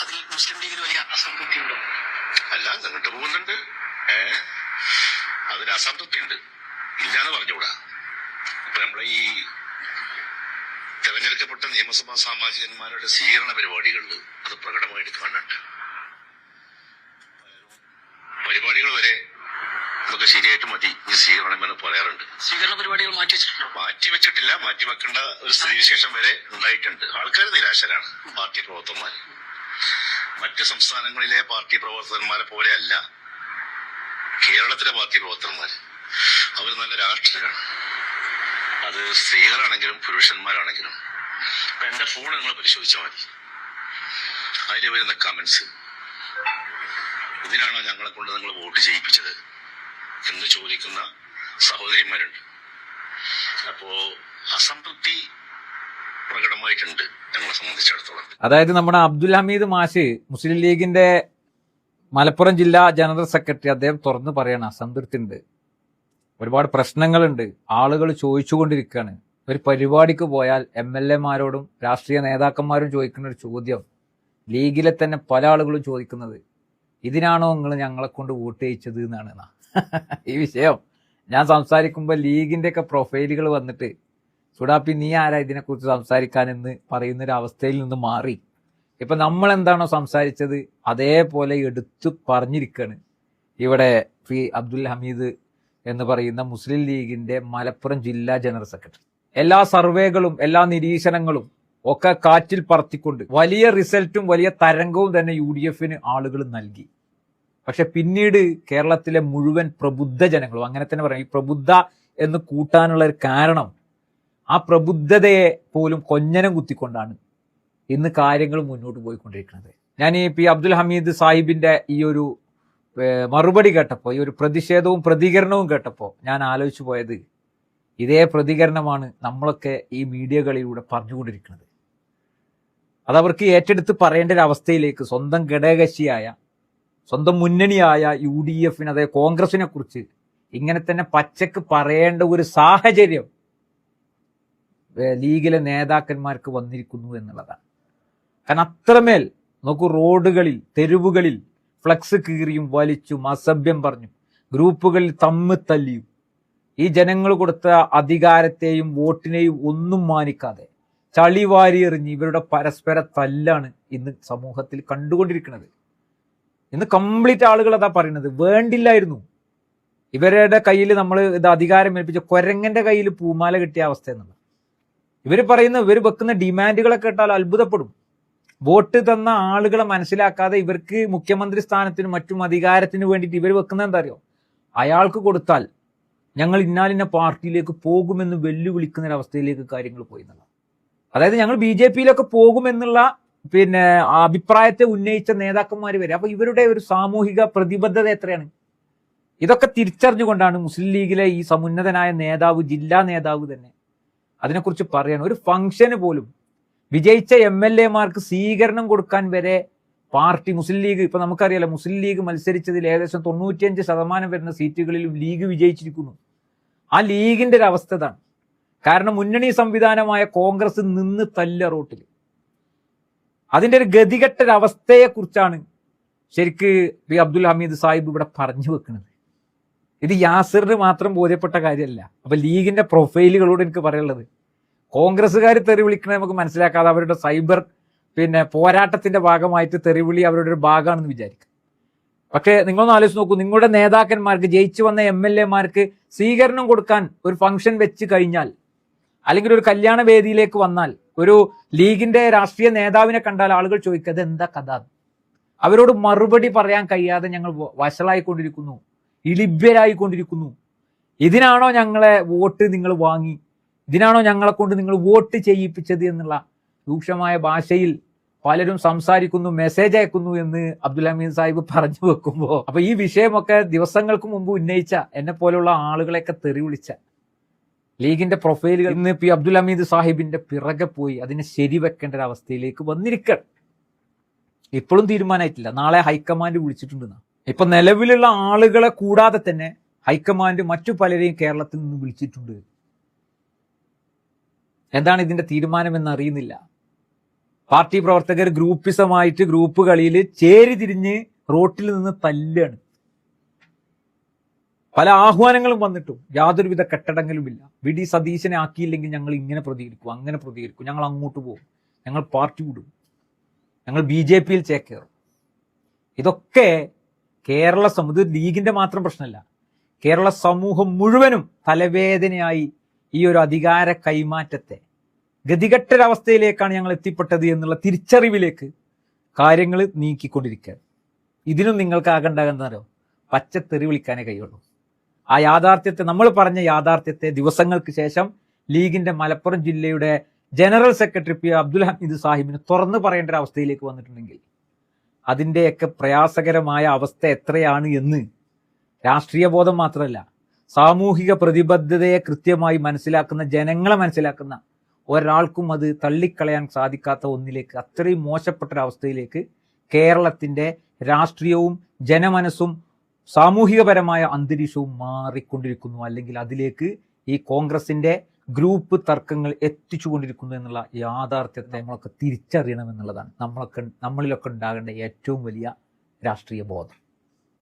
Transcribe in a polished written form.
അതിൽ മുസ്ലിം ലീഗിന് വലിയ അസംതൃപ്തി ഉണ്ടോ? അല്ല, നിന്നിട്ട് പോകുന്നുണ്ട്. അതിൽ അസംതൃപ്തി ഉണ്ട്, ഇല്ലാന്ന് പറഞ്ഞുകൂടാ. ഇപ്പൊ നമ്മളെ ഈ തെരഞ്ഞെടുക്കപ്പെട്ട നിയമസഭാ സാമാജികന്മാരുടെ സ്വീകരണ പരിപാടികളിൽ അത് പ്രകടമായിട്ട് കാണുന്നുണ്ട്. പരിപാടികൾ വരെ നമുക്ക് ശരിയായിട്ട് മതി ഈ സ്വീകരണം എന്ന് പറയാറുണ്ട്. സ്വീകരണ പരിപാടികൾ മാറ്റിവെച്ചിട്ടുണ്ടോ? മാറ്റിവെച്ചിട്ടില്ല, മാറ്റിവെക്കേണ്ട ഒരു സ്ഥിതിവിശേഷം വരെ ഉണ്ടായിട്ടുണ്ട്. ആൾക്കാർ നിരാശരാണ്. പാർട്ടി പ്രവർത്തകന്മാർ മറ്റ് സംസ്ഥാനങ്ങളിലെ പാർട്ടി പ്രവർത്തകന്മാരെ പോലെയല്ല കേരളത്തിലെ പാർട്ടി പ്രവർത്തകന്മാർ. അവർ നല്ല രാഷ്ട്രീയരാണ്. അത് സ്ത്രീകളാണെങ്കിലും പുരുഷന്മാരാണെങ്കിലും. ഇപ്പൊ എന്റെ ഫോൺ നിങ്ങൾ പരിശോധിച്ചാൽ മതി, അതിൽ വരുന്ന കമന്റ്സ്, ഇതിനാണോ ഞങ്ങളെ കൊണ്ട് നിങ്ങൾ വോട്ട് ചെയ്യിപ്പിച്ചത് എന്ന് ചോദിക്കുന്ന സഹോദരിമാരുണ്ട്. അപ്പോ അസംതൃപ്തി പ്രകടമായിട്ടുണ്ട് ഞങ്ങളെ സംബന്ധിച്ചിടത്തോളം. അതായത് നമ്മുടെ അബ്ദുൽ ഹമീദ് മാഷ് മുസ്ലിം ലീഗിന്റെ മലപ്പുറം ജില്ലാ ജനറൽ സെക്രട്ടറി, അദ്ദേഹം തുറന്നു പറയാണ് അസംതൃപ്തി ഉണ്ട്, ഒരുപാട് പ്രശ്നങ്ങളുണ്ട്, ആളുകൾ ചോദിച്ചുകൊണ്ടിരിക്കുകയാണ്. ഒരു പരിപാടിക്ക് പോയാൽ MLA മാരോടും രാഷ്ട്രീയ നേതാക്കന്മാരും ചോദിക്കുന്ന ഒരു ചോദ്യം, ലീഗിലെ തന്നെ പല ആളുകളും ചോദിക്കുന്നത്, ഇതിനാണോ നിങ്ങൾ ഞങ്ങളെ കൊണ്ട് വോട്ട് ചെയ്യിച്ചത് എന്നാണ്. ഈ വിഷയം ഞാൻ സംസാരിക്കുമ്പോൾ ലീഗിന്റെ ഒക്കെ പ്രൊഫൈലുകൾ വന്നിട്ട് സുഡാപ്പി നീ ആരാ ഇതിനെക്കുറിച്ച് സംസാരിക്കാനെന്ന് പറയുന്നൊരു അവസ്ഥയിൽ നിന്ന് മാറി ഇപ്പൊ നമ്മൾ എന്താണോ സംസാരിച്ചത് അതേപോലെ എടുത്തു പറഞ്ഞിരിക്കുകയാണ് ഇവിടെ പി അബ്ദുൽ ഹമീദ് എന്ന് പറയുന്ന മുസ്ലിം ലീഗിന്റെ മലപ്പുറം ജില്ലാ ജനറൽ സെക്രട്ടറി. എല്ലാ സർവേകളും എല്ലാ നിരീക്ഷണങ്ങളും ഒക്കെ കാറ്റിൽ പറത്തിക്കൊണ്ട് വലിയ റിസൾട്ടും വലിയ തരംഗവും തന്നെ UDF ആളുകൾ നൽകി. പക്ഷെ പിന്നീട് കേരളത്തിലെ മുഴുവൻ പ്രബുദ്ധ ജനങ്ങളും, അങ്ങനെ തന്നെ പറയാം, ഈ പ്രബുദ്ധ എന്ന് കൂട്ടാനുള്ള ഒരു കാരണം ആ പ്രബുദ്ധതയെ പോലും കൊഞ്ഞനം കുത്തിക്കൊണ്ടാണ് ഇന്ന് കാര്യങ്ങൾ മുന്നോട്ട് പോയിക്കൊണ്ടിരിക്കുന്നത്. ഞാൻ ഈ പി അബ്ദുൽ ഹമീദ് സാഹിബിന്റെ ഈ ഒരു മറുപടി കേട്ടപ്പോൾ, ഈ ഒരു പ്രതിഷേധവും പ്രതികരണവും കേട്ടപ്പോൾ ഞാൻ ആലോചിച്ചു പോയത്, ഇതേ പ്രതികരണമാണ് നമ്മളൊക്കെ ഈ മീഡിയകളിലൂടെ പറഞ്ഞുകൊണ്ടിരിക്കുന്നത്. അതവർക്ക് ഏറ്റെടുത്ത് പറയേണ്ട ഒരു അവസ്ഥയിലേക്ക് സ്വന്തം ഘടകകക്ഷിയായ സ്വന്തം മുന്നണിയായ UDF, അതായത് കോൺഗ്രസിനെ കുറിച്ച് ഇങ്ങനെ തന്നെ പച്ചക്ക് പറയേണ്ട ഒരു സാഹചര്യം ലീഗിലെ നേതാക്കന്മാർക്ക് വന്നിരിക്കുന്നു എന്നുള്ളതാണ്. കാരണം അത്രമേൽ നോക്കൂ, റോഡുകളിൽ തെരുവുകളിൽ ഫ്ലക്സ് കീറിയും വലിച്ചും അസഭ്യം പറഞ്ഞും ഗ്രൂപ്പുകളിൽ തമ്മിത്തല്ലിയും ഈ ജനങ്ങൾ കൊടുത്ത അധികാരത്തെയും വോട്ടിനെയും ഒന്നും മാനിക്കാതെ ചളിവാരി എറിഞ്ഞ് ഇവരുടെ പരസ്പര തല്ലാണ് ഇന്ന് സമൂഹത്തിൽ കണ്ടുകൊണ്ടിരിക്കുന്നത്. ഇന്ന് കംപ്ലീറ്റ് ആളുകൾ അതാ പറയുന്നത്, വേണ്ടില്ലായിരുന്നു ഇവരുടെ കയ്യിൽ നമ്മൾ ഇത് അധികാരം ഏൽപ്പിച്ച കൊരങ്ങന്റെ കയ്യിൽ പൂമാല കിട്ടിയ അവസ്ഥ എന്നുള്ളത്. ഇവർ പറയുന്ന, ഇവർ വെക്കുന്ന ഡിമാൻഡുകളൊക്കെ കേട്ടാൽ അത്ഭുതപ്പെടും. വോട്ട് തന്ന ആളുകളെ മനസ്സിലാക്കാതെ ഇവർക്ക് മുഖ്യമന്ത്രി സ്ഥാനത്തിനും മറ്റും അധികാരത്തിന് വേണ്ടിയിട്ട് ഇവർ വെക്കുന്നത് എന്താ അറിയോ, അയാൾക്ക് കൊടുത്താൽ ഞങ്ങൾ ഇന്നാലിന്ന പാർട്ടിയിലേക്ക് പോകുമെന്ന് വെല്ലുവിളിക്കുന്ന ഒരവസ്ഥയിലേക്ക് കാര്യങ്ങൾ പോയി എന്നുള്ള, അതായത് ഞങ്ങൾ BJPയിലൊക്കെ പോകുമെന്നുള്ള അഭിപ്രായത്തെ ഉന്നയിച്ച നേതാക്കന്മാർ വരെ. അപ്പൊ ഇവരുടെ ഒരു സാമൂഹിക പ്രതിബദ്ധത എത്രയാണ്? ഇതൊക്കെ തിരിച്ചറിഞ്ഞുകൊണ്ടാണ് മുസ്ലിം ലീഗിലെ ഈ സമുന്നതനായ നേതാവ്, ജില്ലാ നേതാവ് തന്നെ അതിനെക്കുറിച്ച് പറയാണ്. ഒരു ഫംഗ്ഷന് പോലും വിജയിച്ച MLA മാർക്ക് സ്വീകരണം കൊടുക്കാൻ വരെ പാർട്ടി മുസ്ലിം ലീഗ്, ഇപ്പൊ നമുക്കറിയാലോ, മുസ്ലിം ലീഗ് മത്സരിച്ചതിൽ ഏകദേശം 95% വരുന്ന സീറ്റുകളിലും ലീഗ് വിജയിച്ചിരിക്കുന്നു. ആ ലീഗിന്റെ ഒരു അവസ്ഥ ഇതാണ്. കാരണം മുന്നണി സംവിധാനമായ കോൺഗ്രസ് നിന്ന് തല്ല റോട്ടിൽ. അതിന്റെ ഒരു ഗതികെട്ടൊരവസ്ഥയെ കുറിച്ചാണ് ശരിക്ക് പി അബ്ദുൽ ഹമീദ് സാഹിബ് ഇവിടെ പറഞ്ഞു വെക്കുന്നത്. ഇത് യാസിറിന് മാത്രം ബോധ്യപ്പെട്ട കാര്യമല്ല. അപ്പൊ ലീഗിന്റെ പ്രൊഫൈലുകളോട് എനിക്ക് പറയാനുള്ളത്, കോൺഗ്രസ്സുകാർ തെറി വിളിക്കുന്നത് നമുക്ക് മനസ്സിലാക്കാതെ അവരുടെ സൈബർ പോരാട്ടത്തിന്റെ ഭാഗമായിട്ട് തെറിവിളി അവരുടെ ഒരു ഭാഗമാണെന്ന് വിചാരിക്കും. പക്ഷേ നിങ്ങളൊന്ന് ആലോചിച്ച് നോക്കൂ, നിങ്ങളുടെ നേതാക്കന്മാർക്ക്, ജയിച്ചു വന്ന MLA മാർക്ക് സ്വീകരണം കൊടുക്കാൻ ഒരു ഫംഗ്ഷൻ വെച്ച് കഴിഞ്ഞാൽ, അല്ലെങ്കിൽ ഒരു കല്യാണ വേദിയിലേക്ക് വന്നാൽ, ഒരു ലീഗിന്റെ രാഷ്ട്രീയ നേതാവിനെ കണ്ടാൽ ആളുകൾ ചോദിക്കുക എന്താ കഥ. അവരോട് മറുപടി പറയാൻ കഴിയാതെ ഞങ്ങൾ വഷളായിക്കൊണ്ടിരിക്കുന്നു, ഇളിഭ്യരായിക്കൊണ്ടിരിക്കുന്നു. ഇതിനാണോ ഞങ്ങളെ വോട്ട് നിങ്ങൾ വാങ്ങി, ഇതിനാണോ ഞങ്ങളെ കൊണ്ട് നിങ്ങൾ വോട്ട് ചെയ്യിപ്പിച്ചത് എന്നുള്ള രൂക്ഷമായ ഭാഷയിൽ പലരും സംസാരിക്കുന്നു, മെസ്സേജ് അയക്കുന്നു എന്ന് അബ്ദുൽ ഹമീദ് സാഹിബ് പറഞ്ഞു വെക്കുമ്പോൾ, അപ്പൊ ഈ വിഷയമൊക്കെ ദിവസങ്ങൾക്ക് മുമ്പ് ഉന്നയിച്ച എന്നെ പോലുള്ള ആളുകളെയൊക്കെ തെറി വിളിച്ച ലീഗിന്റെ പ്രൊഫൈലുകൾ ഇന്ന് പി അബ്ദുൽ ഹമീദ് സാഹിബിന്റെ പിറകെ പോയി അതിനെ ശരിവെക്കേണ്ട ഒരു അവസ്ഥയിലേക്ക് വന്നിരിക്കണം. ഇപ്പോഴും തീരുമാനമായിട്ടില്ല, നാളെ ഹൈക്കമാൻഡ് വിളിച്ചിട്ടുണ്ടെന്നാണ്. ഇപ്പൊ നിലവിലുള്ള ആളുകളെ കൂടാതെ തന്നെ ഹൈക്കമാൻഡ് മറ്റു പലരെയും കേരളത്തിൽ നിന്ന് വിളിച്ചിട്ടുണ്ട്. എന്താണ് ഇതിന്റെ തീരുമാനം എന്ന് അറിയുന്നില്ല. പാർട്ടി പ്രവർത്തകർ ഗ്രൂപ്പിസമായിട്ട് ഗ്രൂപ്പ് കളിയിൽ ചേരി തിരിഞ്ഞ് റോട്ടിൽ നിന്ന് തല്ലാണ്. പല ആഹ്വാനങ്ങളും വന്നിട്ടും യാതൊരുവിധ കെട്ടടങ്ങളുമില്ല. വി.ഡി. സതീശനെ ആക്കിയില്ലെങ്കിൽ ഞങ്ങൾ ഇങ്ങനെ പ്രതികരിക്കും, അങ്ങനെ പ്രതികരിക്കും, ഞങ്ങൾ അങ്ങോട്ട് പോകും, ഞങ്ങൾ പാർട്ടി വിടും, ഞങ്ങൾ BJP-യിൽ ചേക്കേറും. ഇതൊക്കെ കേരള സമൂഹം, ലീഗിന്റെ മാത്രം പ്രശ്നമല്ല, കേരള സമൂഹം മുഴുവനും തലവേദനയായി ഈ ഒരു അധികാര കൈമാറ്റത്തെ ഗതികെട്ടൊരവസ്ഥയിലേക്കാണ് ഞങ്ങൾ എത്തിപ്പെട്ടത് എന്നുള്ള തിരിച്ചറിവിലേക്ക് കാര്യങ്ങൾ നീക്കിക്കൊണ്ടിരിക്കുകയാണ്. ഇതിനും നിങ്ങൾക്ക് ആകണ്ടാകുന്നതോ പച്ചത്തെറി വിളിക്കാനേ കഴിയുള്ളൂ. ആ യാഥാർത്ഥ്യത്തെ, നമ്മൾ പറഞ്ഞ യാഥാർത്ഥ്യത്തെ ദിവസങ്ങൾക്ക് ശേഷം ലീഗിന്റെ മലപ്പുറം ജില്ലയുടെ general secretary P Abdul Hameed സാഹിബിന് തുറന്നു പറയേണ്ട ഒരു അവസ്ഥയിലേക്ക് വന്നിട്ടുണ്ടെങ്കിൽ അതിൻ്റെയൊക്കെ പ്രയാസകരമായ അവസ്ഥ എത്രയാണ് എന്ന് രാഷ്ട്രീയ ബോധം മാത്രമല്ല, സാമൂഹിക പ്രതിബദ്ധതയെ കൃത്യമായി മനസ്സിലാക്കുന്ന, ജനങ്ങളെ മനസ്സിലാക്കുന്ന ഒരാൾക്കും അത് തള്ളിക്കളയാൻ സാധിക്കാത്ത ഒന്നിലേക്ക്, അത്രയും മോശപ്പെട്ടൊരവസ്ഥയിലേക്ക് കേരളത്തിന്റെ രാഷ്ട്രീയവും ജനമനസ്സും സാമൂഹികപരമായ അന്തരീക്ഷവും മാറിക്കൊണ്ടിരിക്കുന്നു. അല്ലെങ്കിൽ അതിലേക്ക് ഈ കോൺഗ്രസിന്റെ ഗ്രൂപ്പ് തർക്കങ്ങൾ എത്തിച്ചുകൊണ്ടിരിക്കുന്നു എന്നുള്ള യാഥാർത്ഥ്യത്തെ നമ്മളൊക്കെ തിരിച്ചറിയണമെന്നുള്ളതാണ് നമ്മളിലൊക്കെ ഉണ്ടാകേണ്ട ഏറ്റവും വലിയ രാഷ്ട്രീയ ബോധം.